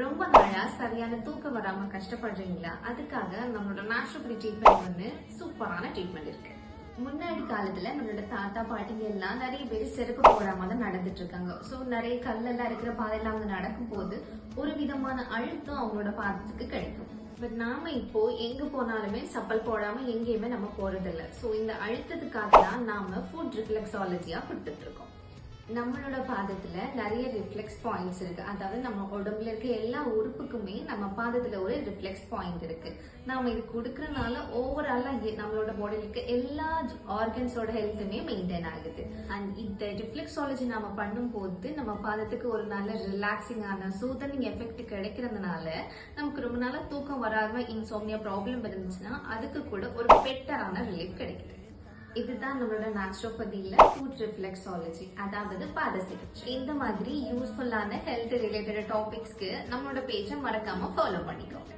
ரொம்ப நாளா சரியான தூக்கம் வராம கஷ்டப்படுறீங்களா? அதுக்காக நம்மளோட நேச்சுரோபதி ட்ரீட்மெண்ட் வந்து சூப்பரான ட்ரீட்மெண்ட் இருக்கு. முன்னாடி காலத்துல நம்மளோட தாத்தா பாட்டிங்க எல்லாம் நிறைய பேர் செருப்பு போடாம தான் நடந்துட்டு இருக்காங்க. சோ நிறைய கல்லெல்லாம் இருக்கிற பாதையெல்லாம் அவங்க நடக்கும் போது ஒரு விதமான அழுத்தம் அவங்களோட பாதத்துக்கு கிடைக்கும். பட் நாம இப்போ எங்க போனாலுமே சப்பல் போடாம எங்கேயுமே நம்ம போறது இல்ல. சோ இந்த அழுத்தத்துக்காக தான் நாம ஃபுட் ரிஃப்ளெக்ஸாலஜியா கொடுத்துட்டு இருக்கோம். நம்மளோட பாதத்துல நிறைய ரிஃப்ளெக்ஸ் பாயிண்ட்ஸ் இருக்கு. அதாவது நம்ம உடம்புல இருக்க எல்லா உறுப்புக்குமே நம்ம பாதத்துல ஒரு ரிஃப்ளெக்ஸ் பாயிண்ட் இருக்கு. நாம இது கொடுக்கறதுனால ஓவராலா நம்மளோட பாடியில இருக்க எல்லா ஆர்கன்ஸோட ஹெல்த்துமே மெயின்டைன் ஆகுது. அண்ட் இந்த ரிஃப்ளெக்ஸாலஜி நாம பண்ணும் போது நம்ம பாதத்துக்கு ஒரு நல்ல ரிலாக்ஸிங்கான சூதனிங் எஃபெக்ட் கிடைக்கிறதுனால நமக்கு ரொம்ப நாளா தூக்கம் வராம இன்சோம்னியா ப்ராப்ளம் இருந்துச்சுன்னா அதுக்கு கூட ஒரு பெட்டரான ரிலீஃப் கிடைக்குது. இதுதான் நம்மளோட நேச்சுரோபதியில ஃபுட் ரிஃப்ளெக்ஸாலஜி, அதாவது பாத சிகிச்சை. இந்த மாதிரி யூஸ்ஃபுல்லான ஹெல்த் ரிலேட்டட் டாபிக்ஸ்க்கு நம்மளோட பேஜை மறக்காம ஃபாலோ பண்ணிக்கோங்க.